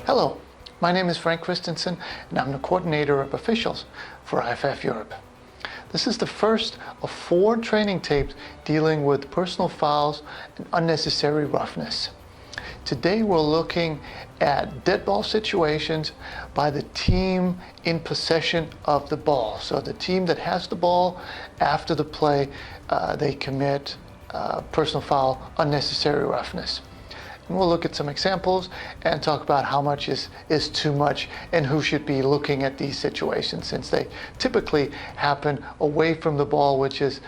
Hello, my name is Frank Christensen and I'm the coordinator of officials for IFAF Europe. This is the first of 4 training tapes dealing with personal fouls and unnecessary roughness. Today we're looking at dead ball situations by the team in possession of the ball. So the team that has the ball after the play, they commit personal foul, unnecessary roughness. And we'll look at some examples and talk about how much is too much and who should be looking at these situations, since they typically happen away from the ball, which is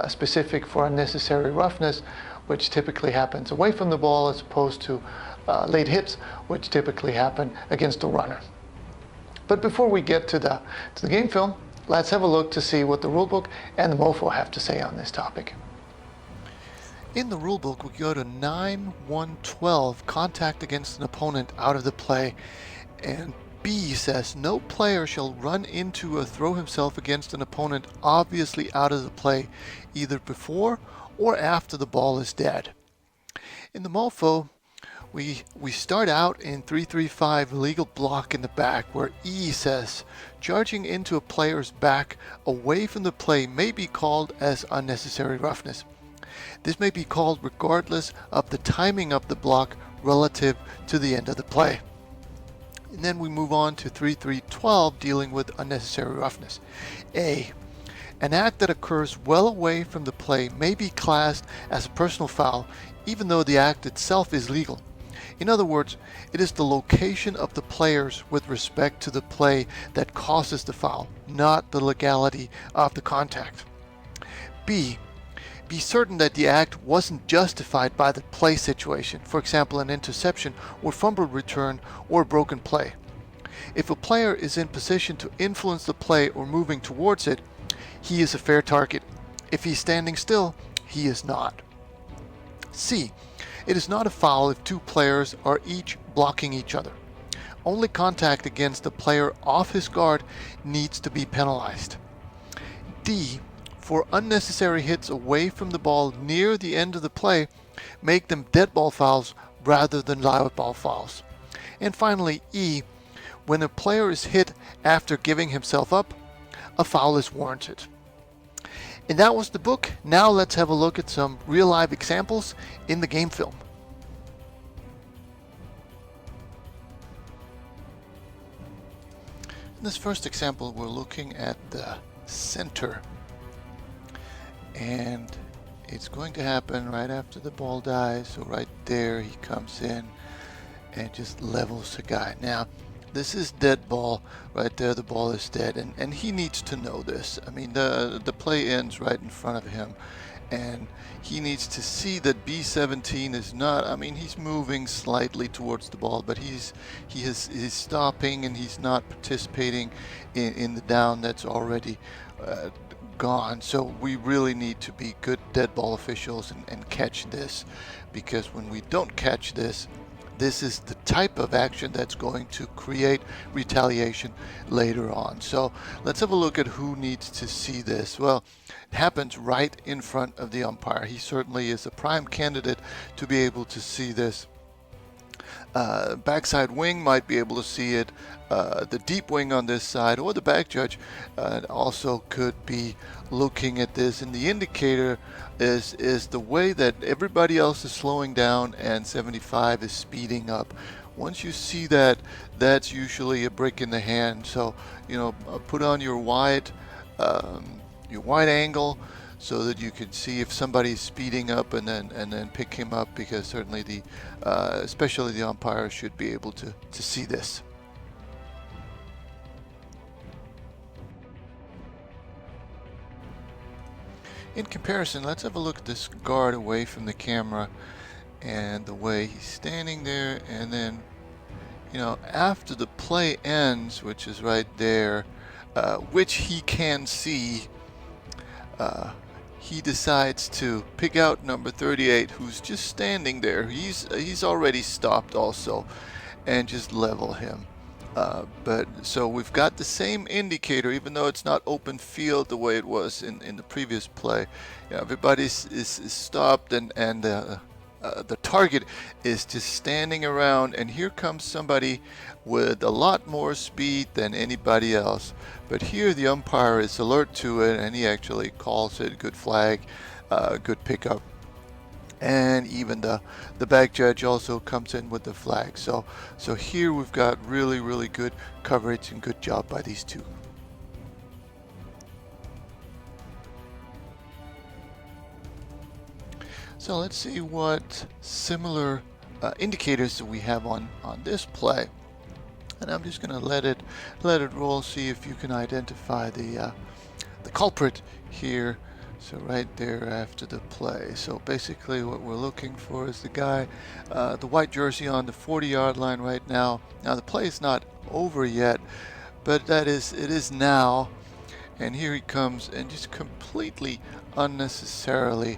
specific for unnecessary roughness, which typically happens away from the ball, as opposed to late hits, which typically happen against a runner. But before we get to the game film, let's have a look to see what the rulebook and the MOFO have to say on this topic. In the rulebook, we go to 9.1.12, contact against an opponent out of the play, and B says no player shall run into or throw himself against an opponent obviously out of the play, either before or after the ball is dead. In the MOFO, we start out in 335 legal block in the back, where E says charging into a player's back away from the play may be called as unnecessary roughness. This may be called regardless of the timing of the block relative to the end of the play. And then we move on to 3.3.12, dealing with unnecessary roughness. A, an act that occurs well away from the play may be classed as a personal foul, even though the act itself is legal. In other words, it is the location of the players with respect to the play that causes the foul, not the legality of the contact. B, be certain that the act wasn't justified by the play situation, for example an interception or fumble return or broken play. If a player is in position to influence the play or moving towards it, he is a fair target. If he's standing still, he is not. C, it is not a foul if 2 players are each blocking each other. Only contact against the player off his guard needs to be penalized. D, for unnecessary hits away from the ball near the end of the play, make them dead ball fouls rather than live ball fouls. And finally, E, when a player is hit after giving himself up, a foul is warranted. And that was the book. Now let's have a look at some real live examples in the game film. In this first example, we're looking at the center. And it's going to happen right after the ball dies, so right there he comes in and just levels a guy. Now this is dead ball. Right there the ball is dead, and he needs to know this. I mean, the play ends right in front of him, and he needs to see that B17 is not, I mean, he's moving slightly towards the ball, but he's stopping, and he's not participating in the down that's already gone. So we really need to be good dead ball officials and catch this, because when we don't catch this, this is the type of action that's going to create retaliation later on. So let's have a look at who needs to see this. Well, it happens right in front of the umpire. He certainly is a prime candidate to be able to see this. Backside wing might be able to see it. The deep wing on this side, or the back judge, also could be looking at this. And the indicator is the way that everybody else is slowing down and 75 is speeding up. Once you see that, that's usually a break in the hand. So, you know, put on your wide angle, so that you can see if somebody's speeding up, and then pick him up, because certainly especially the umpire should be able to see this. In comparison, let's have a look at this guard away from the camera and the way he's standing there, and then, you know, after the play ends, which is right there, which he can see, he decides to pick out number 38, who's just standing there. He's already stopped also, and just level him. But so we've got the same indicator, even though it's not open field the way it was in the previous play. You know, everybody is stopped, and the target is just standing around, and here comes somebody with a lot more speed than anybody else. But here the umpire is alert to it, and he actually calls it good flag, good pickup. And even the back judge also comes in with the flag. So here we've got really good coverage and good job by these two. So let's see what similar indicators that we have on this play. And I'm just going to let it roll, see if you can identify the culprit here. So right there after the play. So basically what we're looking for is the guy, the white jersey on the 40-yard line right now. Now the play is not over yet, but it is now. And here he comes, and just completely unnecessarily,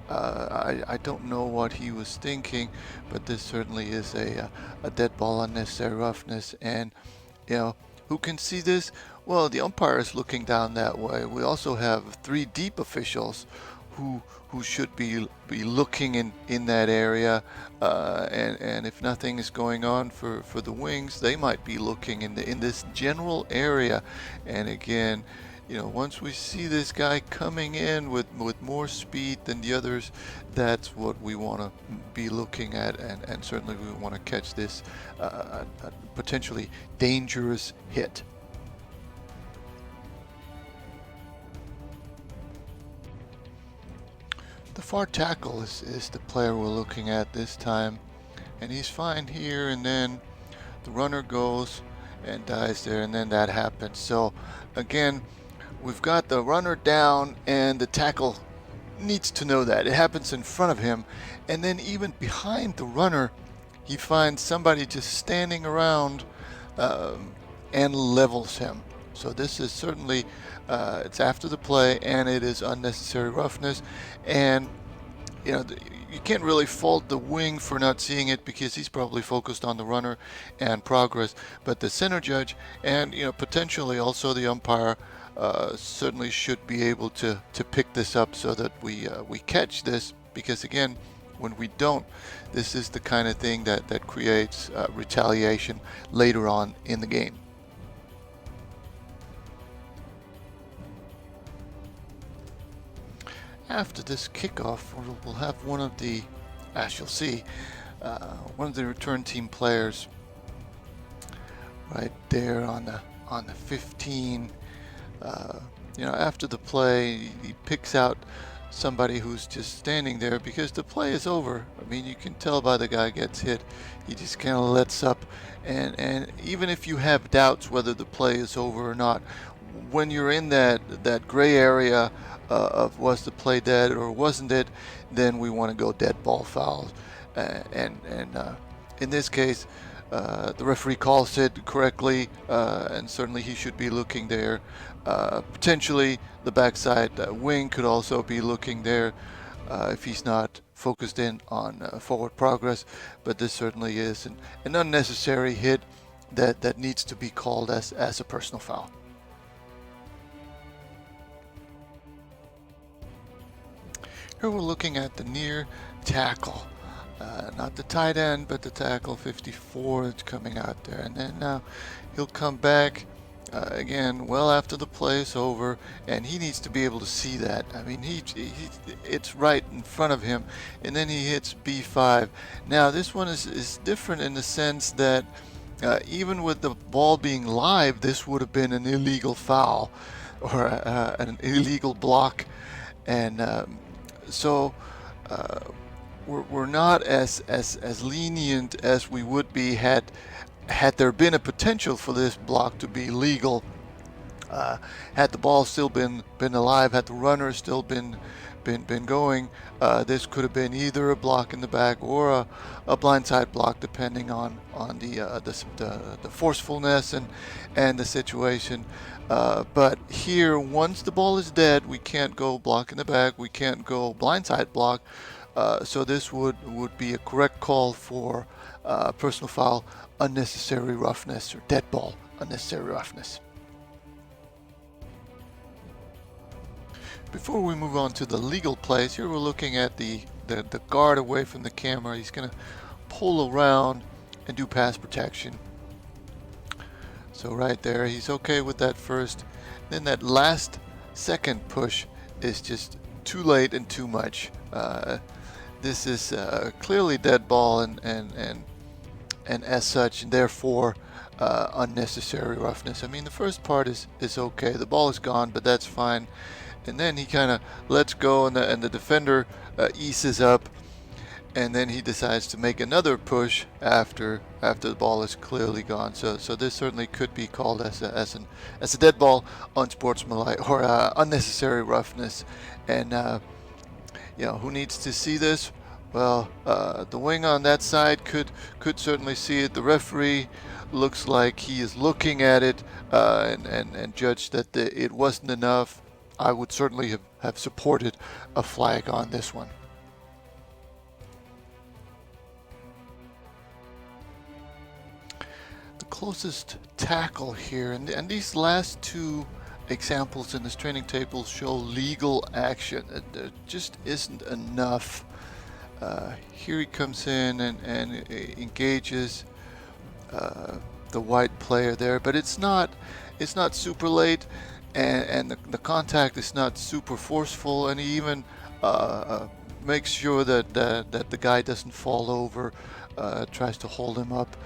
I don't know what he was thinking, but this certainly is a dead ball, unnecessary roughness. And you know, who can see this? Well, the umpire is looking down that way. We also have 3 deep officials who should be looking in that area, and if nothing is going on for the wings, they might be looking in this general area. And again, you know, once we see this guy coming in with more speed than the others, that's what we want to be looking at, and certainly we want to catch this potentially dangerous hit. The far tackle is the player we're looking at this time, and he's fine here, and then the runner goes and dies there, and then that happens. So again, we've got the runner down, and the tackle needs to know that. It happens in front of him, and then even behind the runner, he finds somebody just standing around and levels him. So this is certainly, it's after the play, and it is unnecessary roughness. And you know, you can't really fault the wing for not seeing it, because he's probably focused on the runner and progress. But the center judge, and you know, potentially also the umpire, certainly should be able to pick this up so that we catch this, because again, when we don't, this is the kind of thing that creates retaliation later on in the game. After this kickoff, we'll have one of the, as you'll see, one of the return team players right there on the 15. You know, after the play, he picks out somebody who's just standing there because the play is over. I mean, you can tell by the guy gets hit. He just kind of lets up, and even if you have doubts whether the play is over or not, when you're in that gray area of was the play dead or wasn't it, then we want to go dead ball fouls. And in this case, the referee calls it correctly, and certainly he should be looking there. Potentially the backside wing could also be looking there if he's not focused in on forward progress, but this certainly is an unnecessary hit that needs to be called as a personal foul. Here we're looking at the near tackle, not the tight end, but the tackle 54 that's coming out there. And then now he'll come back again well after the play is over, and he needs to be able to see that. I mean, it's right in front of him, and then he hits B5. Now this one is different in the sense that even with the ball being live, this would have been an illegal foul or an illegal block, and so we're not as lenient as we would be had there been a potential for this block to be legal. Had the ball still been alive, had the runner still been going, this could have been either a block in the back or a blindside block, depending on the forcefulness and the situation. But here, once the ball is dead, we can't go block in the back, we can't go blindside block. So this would be a correct call for personal foul, unnecessary roughness, or dead ball, unnecessary roughness. Before we move on to the legal plays, here we're looking at the the guard away from the camera. He's going to pull around and do pass protection. So right there, he's okay with that first. Then that last second push is just too late and too much. This is clearly dead ball and as such, and therefore unnecessary roughness. I mean, the first part is okay. The ball is gone, but that's fine. And then he kind of lets go, and the defender eases up, and then he decides to make another push after the ball is clearly gone. So this certainly could be called as a dead ball, unsportsmanlike, or unnecessary roughness. And you know, who needs to see this? Well, the wing on that side could certainly see it. The referee looks like he is looking at it and judged that it wasn't enough. I would certainly have supported a flag on this one. The closest tackle here, and these last two examples in this training table show legal action. There just isn't enough. Here he comes in and engages the white player there, but it's not super late, and the contact is not super forceful, and he even makes sure that the guy doesn't fall over, tries to hold him up.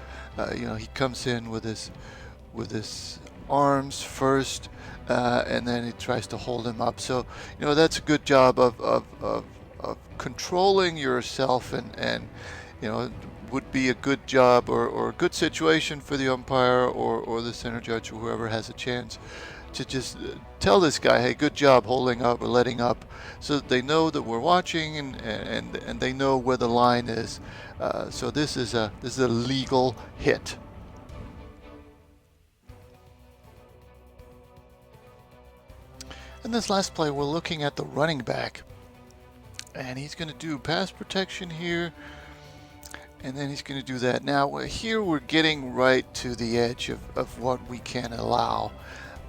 You know, he comes in with his arms first, and then he tries to hold him up. So, you know, that's a good job of controlling yourself, and you know, would be a good job or a good situation for the umpire or the center judge or whoever has a chance to just tell this guy, hey, good job holding up or letting up, so that they know that we're watching and they know where the line is. So this is a legal hit. In this last play, we're looking at the running back, and he's going to do pass protection here, and then he's going to do that. Now here we're getting right to the edge of what we can allow.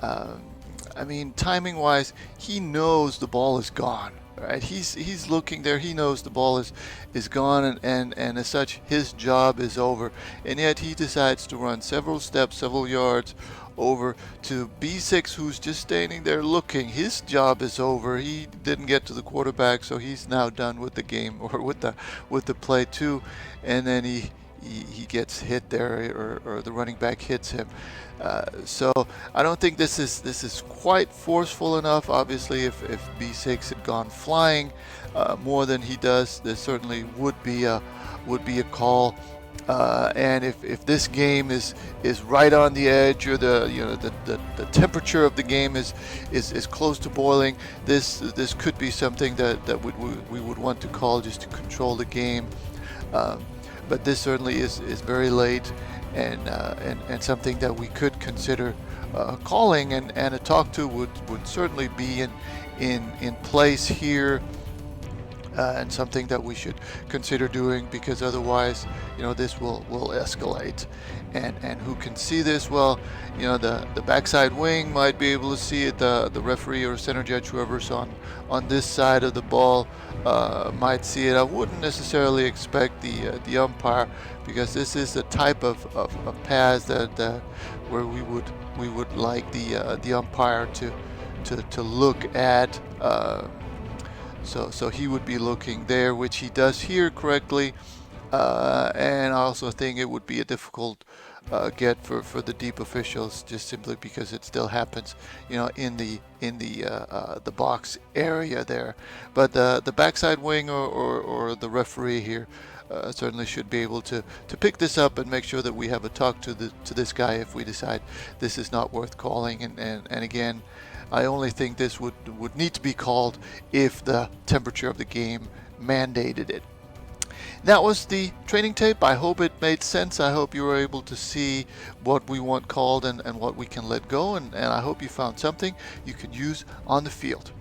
I mean, timing wise, he knows the ball is gone, right? He's looking there, he knows the ball is gone, and as such his job is over, and yet he decides to run several steps, several yards over to B6, who's just standing there looking. His job is over. He didn't get to the quarterback, so he's now done with the game, or with the play too. And then he gets hit there, or the running back hits him. So I don't think this is quite forceful enough. Obviously, if B6 had gone flying more than he does, there certainly would be a call. And if this game is right on the edge, or the temperature of the game is close to boiling, this could be something that we would want to call just to control the game. But this certainly is very late, and something that we could consider calling, and a talk to would certainly be in place here. And something that we should consider doing, because otherwise, you know, this will escalate. And who can see this? Well, you know, the backside wing might be able to see it. The referee or center judge, whoever's on this side of the ball, might see it. I wouldn't necessarily expect the umpire, because this is the type of pass that where we would like the umpire to look at. So he would be looking there, which he does here correctly, and I also think it would be a difficult get for the deep officials, just simply because it still happens, you know, in the box area there. But the backside wing or the referee here certainly should be able to pick this up and make sure that we have a talk to this guy if we decide this is not worth calling. And again, I only think this would need to be called if the temperature of the game mandated it. That was the training tape. I hope it made sense. I hope you were able to see what we want called and what we can let go, and I hope you found something you could use on the field.